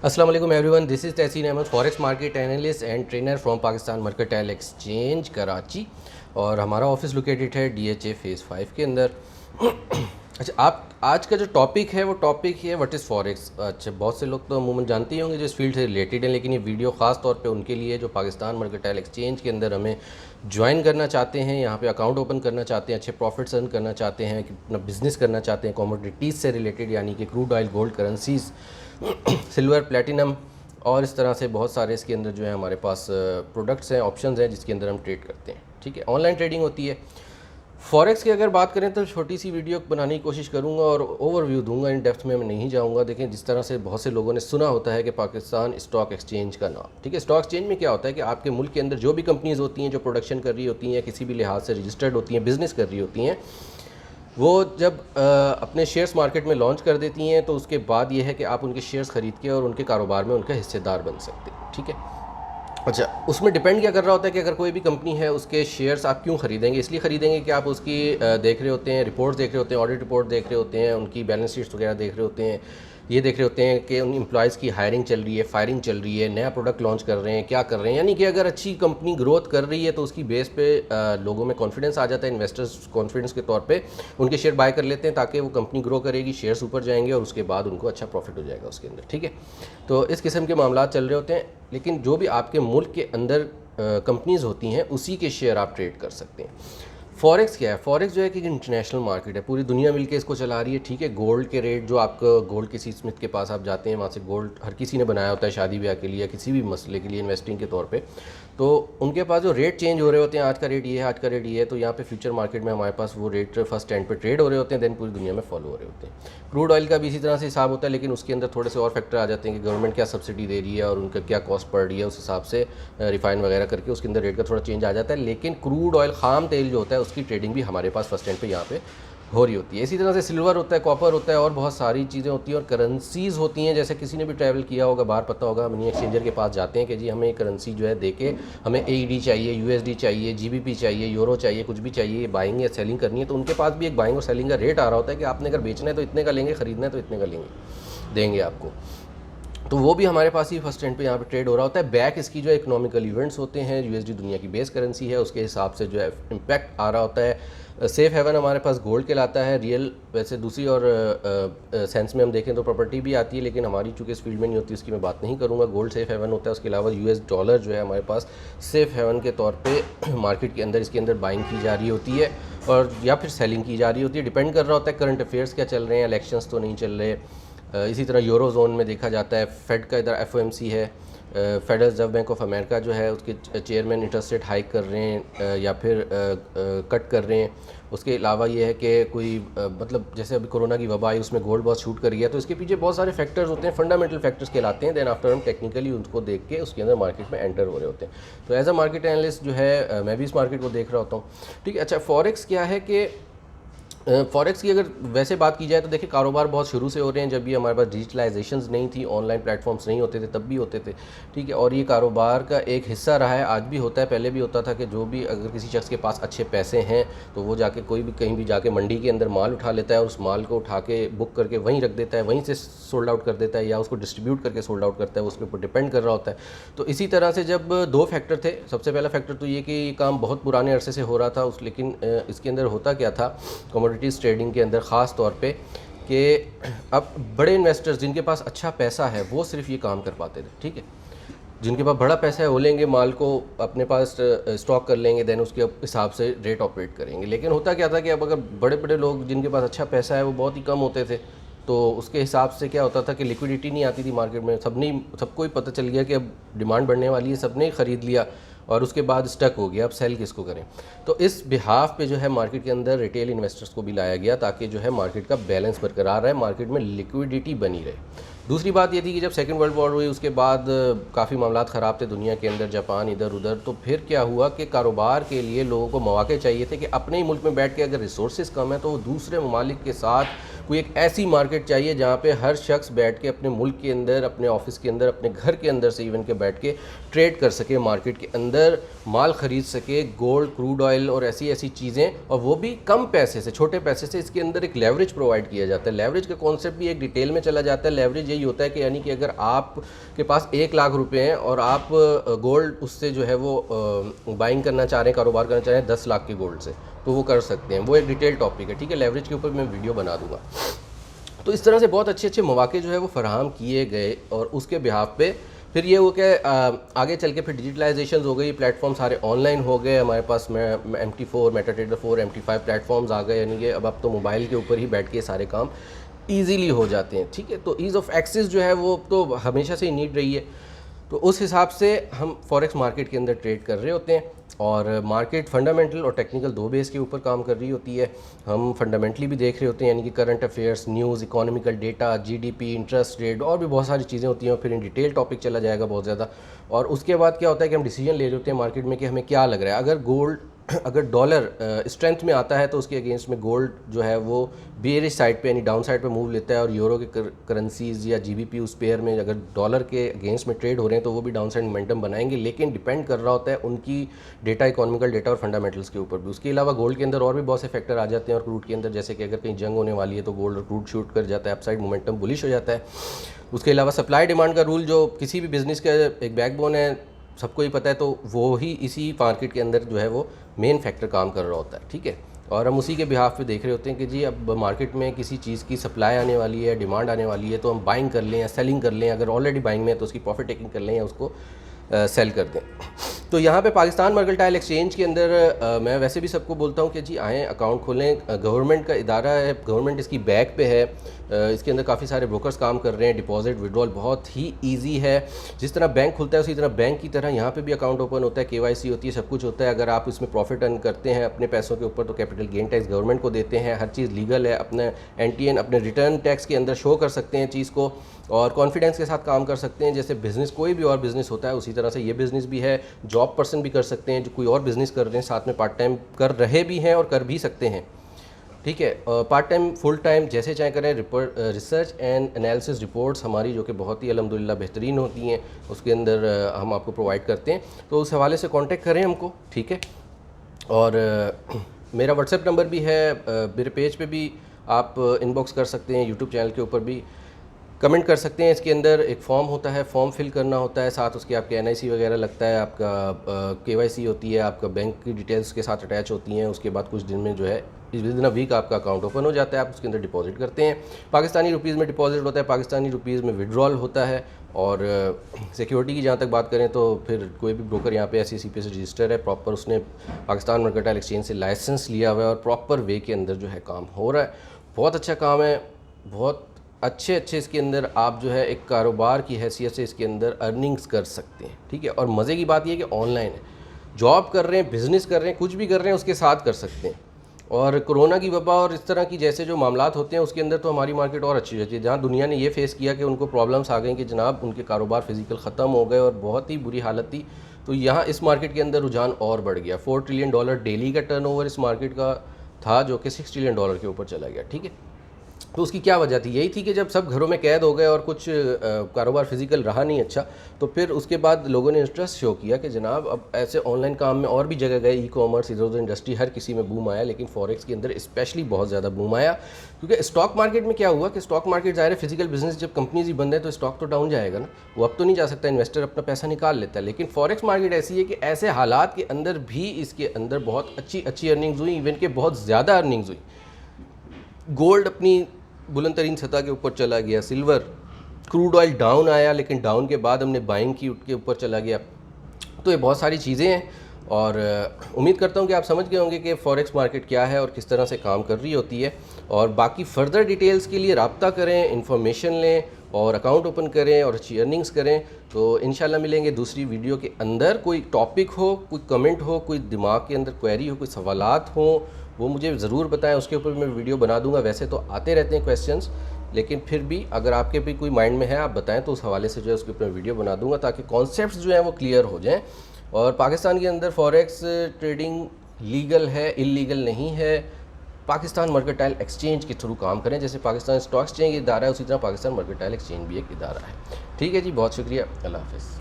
अस्सलाम वालेकुम everyone, this is Tehseen Ahmed, forex market analyst and trainer from Pakistan mercantile exchange Karachi. और हमारा ऑफिस लोकेटेड है DHA फेज़ 5 के अंदर। अच्छा, आप आज का जो टॉपिक है वो टॉपिक है व्हाट इज़ फॉरेक्स। अच्छा, बहुत से लोग तो अमूमन जानते ही होंगे जो इस फील्ड से रिलेटेड हैं, लेकिन ये वीडियो ख़ास तौर पे उनके लिए जो पाकिस्तान मर्केंटाइल एक्सचेंज के अंदर हमें ज्वाइन करना चाहते हैं, यहाँ पे अकाउंट ओपन करना चाहते हैं, अच्छे प्रॉफिट्स अर्न करना चाहते हैं, कि अपना बिज़नेस करना चाहते हैं कमोडिटीज़ से रिलेटेड, यानी कि crude oil, gold, currencies, silver, platinum और इस तरह से बहुत सारे इसके अंदर जो है हमारे पास प्रोडक्ट्स हैं, ऑप्शंस हैं जिसके अंदर हम ट्रेड करते हैं। ठीक है, ऑनलाइन ट्रेडिंग होती है। फॉरेक्स की अगर बात करें तो छोटी सी वीडियो बनाने की कोशिश करूंगा और ओवरव्यू दूंगा, इन डेप्थ में मैं नहीं जाऊंगा। देखें, जिस तरह से बहुत से लोगों ने सुना होता है कि पाकिस्तान स्टॉक एक्सचेंज का नाम, ठीक है, स्टॉक एक्सचेंज में क्या होता है कि आपके मुल्क के अंदर जो भी कंपनीज़ होती हैं जो प्रोडक्शन कर रही होती हैं, किसी भी लिहाज से रजिस्टर्ड होती हैं, बिज़नेस कर रही होती हैं, वो जब अपने शेयर्स मार्केट में लॉन्च कर देती हैं तो उसके बाद ये है कि आप उनके शेयर्स ख़रीद के और उनके कारोबार में उनका हिस्सेदार बन सकते हैं। ठीक है। अच्छा, उसमें डिपेंड क्या कर रहा होता है कि अगर कोई भी कंपनी है उसके शेयर्स आप क्यों ख़रीदेंगे। इसलिए ख़रीदेंगे कि आप उसकी देख रहे होते हैं, रिपोर्ट्स देख रहे होते हैं, ऑडिट रिपोर्ट देख रहे होते हैं, उनकी बैलेंस शीट्स वगैरह देख रहे होते हैं, ये देख रहे होते हैं कि उन एम्प्लॉयज़ की हायरिंग चल रही है, फायरिंग चल रही है, नया प्रोडक्ट लॉन्च कर रहे हैं, क्या कर रहे हैं। यानी कि अगर अच्छी कंपनी ग्रोथ कर रही है तो उसकी बेस पे लोगों में कॉन्फिडेंस आ जाता है, इन्वेस्टर्स कॉन्फिडेंस के तौर पे उनके शेयर बाय कर लेते हैं ताकि वो कंपनी ग्रो करेगी, शेयर्स ऊपर जाएंगे और उसके बाद उनको अच्छा प्रॉफिट हो जाएगा उसके अंदर। ठीक है, तो इस किस्म के मामला चल रहे होते हैं। लेकिन जो भी आपके मुल्क के अंदर कंपनीज़ होती हैं उसी के शेयर आप ट्रेड कर सकते हैं। फॉरेक्स क्या है? फॉरेक्स जो है कि इंटरनेशनल मार्केट है, पूरी दुनिया मिलके इसको चला रही है। ठीक है, गोल्ड के रेट जो आपका गोल्ड किसी स्मिथ के पास आप जाते हैं, वहाँ से गोल्ड हर किसी ने बनाया होता है शादी ब्याह के लिए या किसी भी मसले के लिए इन्वेस्टिंग के तौर पे, तो उनके पास जो रेट चेंज हो रहे होते हैं, आज का रेट ये है, आज का रेट ये है, तो यहाँ पे फ्यूचर मार्केट में हमारे पास वो रेट फर्स्ट एंड पे ट्रेड हो रहे होते हैं, देन पूरी दुनिया में फॉलो हो रहे होते हैं। क्रूड ऑयल का भी इसी तरह से हिसाब होता है, लेकिन उसके अंदर थोड़े से और फैक्टर आ जाते हैं कि गवर्नमेंट क्या सब्सिडी दे रही है और उनका क्या कॉस्ट पड़ रही है, उस हिसाब से रिफाइन वगैरह करके उसके अंदर रेट का थोड़ा चेंज आ जाता है। लेकिन क्रूड ऑयल, खाम तेल जो होता है, उसकी ट्रेडिंग भी हमारे पास फर्स्ट एंड पे यहाँ पे हो रही होती है। इसी तरह से सिल्वर होता है, कॉपर होता है और बहुत सारी चीज़ें होती हैं। और करेंसीज़ होती हैं, जैसे किसी ने भी ट्रैवल किया होगा बाहर, पता होगा, मनी एक्सचेंजर के पास जाते हैं कि जी हमें करेंसी जो है दे के हमें AED चाहिए, USD चाहिए, GBP चाहिए, यूरो चाहिए, कुछ भी चाहिए, बाइंग या सेलिंग करनी है, तो उनके पास भी एक बाइंग और सेलिंग का रेट आ रहा होता है कि आपने अगर बेचना है तो इतने का लेंगे, ख़रीदना है तो इतने का लेंगे, देंगे आपको। तो वो भी हमारे पास ही फर्स्ट एंड पे यहाँ पे ट्रेड हो रहा होता है। बैक इसकी जो इकोनॉमिकल इवेंट्स होते हैं, USD दुनिया की बेस करेंसी है, उसके हिसाब से जो है इम्पैक्ट आ रहा होता है। सेफ़ हेवन हमारे पास गोल्ड कहलाता है। रियल वैसे दूसरी और सेंस में हम देखें तो प्रॉपर्टी भी आती है, लेकिन हमारी चूँकि इस फील्ड में नहीं होती, उसकी मैं बात नहीं करूँगा। गोल्ड सेफ़ हेवन होता है। उसके अलावा US डॉलर जो है हमारे पास सेफ़ हेवन के तौर पर मार्केट के अंदर, इसके अंदर बाइंग की जा रही होती है और या फिर सेलिंग की जा रही होती है। डिपेंड कर रहा होता है करंट अफेयर्स क्या चल रहे हैं, इलेक्शंस तो नहीं चल रहे। इसी तरह यूरो जोन में देखा जाता है, फेड का इधर FOMC है, federal reserve bank of America जो है उसके चेयरमैन इंटरेस्ट रेट हाइक कर रहे हैं या फिर कट कर रहे हैं। उसके अलावा ये है कि कोई मतलब जैसे अभी कोरोना की वबा आई, उसमें गोल्ड बहुत शूट कर गया, तो इसके पीछे बहुत सारे फैक्टर्स होते हैं, फंडामेंटल फैक्टर्स कहलाते हैं। देन आफ्टर हम टेक्निकली उनको देख के उसके अंदर मार्केट में एंटर हो रहे होते हैं। तो एज अ मार्केट एनालिस्ट जो है मैं भी इस मार्केट को देख रहा होता हूँ। ठीक है। अच्छा, फॉरेक्स क्या है कि फॉरेक्स की अगर वैसे बात की जाए तो देखिए, कारोबार बहुत शुरू से हो रहे हैं। जब भी हमारे पास डिजिटलाइजेशंस नहीं थी, ऑनलाइन प्लेटफॉर्म्स नहीं होते थे, तब भी होते थे। ठीक है, और ये कारोबार का एक हिस्सा रहा है, आज भी होता है, पहले भी होता था कि जो भी अगर किसी शख्स के पास अच्छे पैसे हैं तो वो जाके कोई भी कहीं भी जाके मंडी के अंदर माल उठा लेता है और उस माल को उठा के बुक करके वहीं रख देता है, वहीं से सोल्ड आउट कर देता है या उसको डिस्ट्रीब्यूट करके सोल्ड आउट करता है, उसके ऊपर डिपेंड कर रहा होता है। तो इसी तरह से जब दो फैक्टर थे, सबसे पहला फैक्टर तो ये कि ये काम बहुत पुराने अरसे से हो रहा था लेकिन इसके अंदर होता क्या था कमोडिटीज़ ट्रेडिंग के अंदर ख़ास तौर पे कि अब बड़े इन्वेस्टर्स जिनके पास अच्छा पैसा है वो सिर्फ ये काम कर पाते थे। ठीक है, जिनके पास बड़ा पैसा है वो लेंगे माल को, अपने पास स्टॉक कर लेंगे, देन उसके हिसाब से रेट ऑपरेट करेंगे। लेकिन होता क्या था कि अब अगर बड़े बड़े लोग जिनके पास अच्छा पैसा है वो बहुत ही कम होते थे, तो उसके हिसाब से क्या होता था कि लिक्विडिटी नहीं आती थी मार्केट में। सबको ही पता चल गया कि अब डिमांड बढ़ने वाली है, सबने ही ख़रीद लिया और उसके बाद स्टक हो गया, अब सेल किसको करें। तो इस बिहाफ पे जो है मार्केट के अंदर रिटेल इन्वेस्टर्स को भी लाया गया ताकि जो है मार्केट का बैलेंस बरकरार रहे, मार्केट में लिक्विडिटी बनी रहे। दूसरी बात ये थी कि जब सेकेंड वर्ल्ड वॉर हुई उसके बाद काफ़ी मामलात ख़राब थे दुनिया के अंदर, जापान इधर उधर, तो फिर क्या हुआ कि कारोबार के लिए लोगों को मौके चाहिए थे कि अपने ही मुल्क में बैठ के अगर रिसोर्सेज कम है तो वो दूसरे ममालिक के साथ कोई एक ऐसी मार्केट चाहिए जहाँ पे हर शख्स बैठ के अपने मुल्क के अंदर, अपने ऑफिस के अंदर, अपने घर के अंदर से इवन के बैठ के ट्रेड कर सके, मार्केट के अंदर माल ख़रीद सके, गोल्ड, क्रूड ऑयल और ऐसी ऐसी चीज़ें, और वो भी कम पैसे से, छोटे पैसे से। इसके अंदर एक लेवरेज प्रोवाइड किया जाता है। लेवरेज का कॉन्सेप्ट भी एक डिटेल में चला जाता है। लेवरेज यही होता है कि यानी कि अगर आपके पास 1 लाख रुपए हैं और आप गोल्ड उससे जो है वो बाइंग करना चाह रहे हैं, कारोबार करना चाह रहे हैं 10 लाख के गोल्ड से, तो वो कर सकते हैं। वो एक डिटेल टॉपिक है, ठीक है। लेवरेज के ऊपर मैं वीडियो बना दूंगा। तो इस तरह से बहुत अच्छे अच्छे मौके जो है वो फराहम किए गए, और उसके बिहाफ पे फिर ये हो के आगे चल के फिर डिजिटलाइजेशन हो गई, प्लेटफॉर्म सारे ऑनलाइन हो गए। हमारे पास MT4, मेटाट्रेडर 4, MT5 प्लेटफॉर्म्स आ गए, यानी कि अब तो मोबाइल के ऊपर ही बैठ के सारे काम ईजीली हो जाते हैं, ठीक है। तो ईज़ ऑफ एक्सेस जो है वो तो हमेशा से ही नीड रही है। तो उस हिसाब से हम फॉरेक्स मार्केट के अंदर ट्रेड कर रहे होते हैं, और मार्केट फंडामेंटल और टेक्निकल 2 बेस के ऊपर काम कर रही होती है। हम फंडामेंटली भी देख रहे होते हैं, यानी कि current affairs, news, economical data, GDP, interest rate और भी बहुत सारी चीज़ें होती हैं, और फिर इन डिटेल टॉपिक चला जाएगा बहुत ज़्यादा। और उसके बाद क्या होता है कि हम डिसीजन ले रहे होते हैं मार्केट में कि हमें क्या लग रहा है। अगर डॉलर स्ट्रेंथ में आता है तो उसके अगेंस्ट में गोल्ड जो है वो बेरिश साइड पे यानी डाउन साइड पे मूव लेता है, और यूरो के करेंसीज या GBP उस पेयर में अगर डॉलर के अगेंस्ट में ट्रेड हो रहे हैं तो वो भी डाउन साइड मोमेंटम बनाएंगे, लेकिन डिपेंड कर रहा होता है उनकी डेटा, इकोनॉमिकल डेटा और फंडामेंटल्स के ऊपर भी। उसके अलावा गोल्ड के अंदर और भी बहुत से फैक्टर आ जाते हैं, और क्रूड के अंदर जैसे कि अगर कहीं जंग होने वाली है तो गोल्ड और क्रूड शूट कर जाता है, अपसाइड मोमेंटम बुलिश हो जाता है। उसके अलावा सप्लाई डिमांड का रूल जो किसी भी बिजनेस का एक बैकबोन है, सबको ही पता है, तो वो ही इसी मार्केट के अंदर जो है वो मेन फैक्टर काम कर रहा होता है, ठीक है। और हम उसी के बिहाफ पे देख रहे होते हैं कि जी अब मार्केट में किसी चीज़ की सप्लाई आने वाली है, डिमांड आने वाली है, तो हम बाइंग कर लें या सेलिंग कर लें। अगर ऑलरेडी बाइंग में है तो उसकी प्रॉफिट टेकिंग कर लें या उसको सेल कर दें। तो यहाँ पे पाकिस्तान मर्केंटाइल एक्सचेंज के अंदर मैं वैसे भी सबको बोलता हूँ कि जी आएँ, अकाउंट खोलें। गवर्नमेंट का इदारा है, गवर्नमेंट इसकी बैक पे है। इसके अंदर काफ़ी सारे ब्रोकर्स काम कर रहे हैं। डिपॉजिट विड्रॉल बहुत ही ईजी है। जिस तरह बैंक खुलता है उसी तरह बैंक की तरह यहाँ पे भी अकाउंट ओपन होता है, KYC होती है, सब कुछ होता है। अगर आप इसमें प्रॉफिट अर्न करते हैं अपने पैसों के ऊपर तो कैपिटल गेन टैक्स गवर्नमेंट को देते हैं। हर चीज़ लीगल है। अपने NTN अपने रिटर्न टैक्स के अंदर शो कर सकते हैं चीज़ को, और कॉन्फिडेंस के साथ काम कर सकते हैं। जैसे बिज़नेस कोई भी और बिज़नेस होता है उसी तरह से ये बिज़नेस भी है। जॉब पर्सन भी कर सकते हैं जो कोई और बिज़नेस कर रहे हैं, साथ में पार्ट टाइम कर रहे भी हैं और कर भी सकते हैं, ठीक है। पार्ट टाइम, फुल टाइम जैसे चाहे करें। रिसर्च एंड एनालिसिस रिपोर्ट्स हमारी जो कि बहुत ही अल्हम्दुलिल्लाह बेहतरीन होती हैं, उसके अंदर हम आपको प्रोवाइड करते हैं। तो उस हवाले से कांटेक्ट करें हमको, ठीक है। और मेरा व्हाट्सएप नंबर भी है, मेरे पेज पे भी आप इनबॉक्स कर सकते हैं, यूट्यूब चैनल के ऊपर भी कमेंट कर सकते हैं। इसके अंदर एक फॉर्म होता है, फॉर्म फिल करना होता है, साथ उसके आपके NIC वगैरह लगता है, आपका KYC होती है, आपका बैंक की डिटेल्स के साथ अटैच होती हैं। उसके बाद कुछ दिन में जो है विदिन अ वीक आपका अकाउंट ओपन हो जाता है, आप उसके अंदर डिपॉजिट करते हैं। पाकिस्तानी रुपीज़ में डिपॉजिट होता है, पाकिस्तानी रुपीज़ में विड्रॉल होता है। और सिक्योरिटी की जहाँ तक बात करें तो फिर कोई भी ब्रोकर यहाँ पे SEC पे से रजिस्टर है, प्रॉपर उसने पाकिस्तान मर्केंटाइल एक्सचेंज से लाइसेंस लिया हुआ है, और प्रॉपर वे के अंदर जो है काम हो रहा है। बहुत अच्छा काम है, बहुत अच्छे इसके अंदर आप जो है एक कारोबार की हैसियत से इसके अंदर अर्निंग्स कर सकते हैं, ठीक है। और मज़े की बात यह है कि ऑनलाइन है, जॉब कर रहे हैं, बिज़नेस कर रहे हैं, कुछ भी कर रहे हैं उसके साथ कर सकते हैं। और कोरोना की वबा और इस तरह की जैसे जो मामलात होते हैं उसके अंदर तो हमारी मार्केट और अच्छी रहती है। जहाँ दुनिया ने ये फेस किया कि उनको प्रॉब्लम्स आ गई कि जनाब उनके कारोबार फिजिकल ख़त्म हो गए और बहुत ही बुरी हालत थी, तो यहाँ इस मार्केट के अंदर रुझान और बढ़ गया। $4 ट्रिलियन डेली का टर्नओवर इस मार्केट का था, जो कि $6 ट्रिलियन के ऊपर चला गया, ठीक है। तो उसकी क्या वजह थी? यही थी कि जब सब घरों में कैद हो गए और कुछ कारोबार फिजिकल रहा नहीं अच्छा, तो फिर उसके बाद लोगों ने इंटरेस्ट शो किया कि जनाब अब ऐसे ऑनलाइन काम में और भी जगह गए, ई-कॉमर्स, इधर उधर इंडस्ट्री, हर किसी में बूम आया, लेकिन फॉरेक्स के अंदर स्पेशली बहुत ज़्यादा बूम आया। क्योंकि स्टॉक मार्केट में क्या हुआ कि स्टॉक मार्केट ज़ाहिर है फिजिकल बिजनेस, जब कंपनीज ही बंद है तो स्टॉक तो डाउन जाएगा ना, वो अब तो नहीं जा सकता, इन्वेस्टर अपना पैसा निकाल लेता है। लेकिन फॉरेक्स मार्केट ऐसी है कि ऐसे हालात के अंदर भी इसके अंदर बहुत अच्छी अर्निंग्स हुई, इवन के बहुत ज़्यादा अर्निंग्स हुई। गोल्ड अपनी बुलंद तरीन सतह के ऊपर चला गया, सिल्वर, क्रूड ऑयल डाउन आया, लेकिन डाउन के बाद हमने बाइंग की, उठ के ऊपर चला गया। तो ये बहुत सारी चीज़ें हैं, और उम्मीद करता हूँ कि आप समझ गए होंगे कि फॉरेक्स मार्केट क्या है और किस तरह से काम कर रही होती है। और बाकी फर्दर डिटेल्स के लिए रब्ता करें, इन्फॉर्मेशन लें और अकाउंट ओपन करें और अच्छी अर्निंग्स करें। तो इंशाल्लाह मिलेंगे दूसरी वीडियो के अंदर। कोई टॉपिक हो, कोई कमेंट हो, कोई दिमाग के अंदर क्वेरी हो, कोई सवालात हो, वो मुझे ज़रूर बताएं, उसके ऊपर मैं वीडियो बना दूंगा। वैसे तो आते रहते हैं क्वेश्चंस, लेकिन फिर भी अगर आपके भी कोई माइंड में है आप बताएं तो उस हवाले से जो है उसके ऊपर वीडियो बना दूंगा, ताकि कॉन्सेप्ट्स जो हैं वो क्लियर हो जाएं। और पाकिस्तान के अंदर फॉरेक्स ट्रेडिंग लीगल है, इलीगल नहीं है, पाकिस्तान मर्केंटाइल एक्सचेंज के थ्रू काम करें। जैसे पाकिस्तान स्टॉक एक्सचेंज इदारा है, उसी तरह पाकिस्तान मर्केंटाइल एक्सचेंज भी एक इदारा है। ठीक है जी, बहुत शुक्रिया, अल्लाह हाफ़िज़।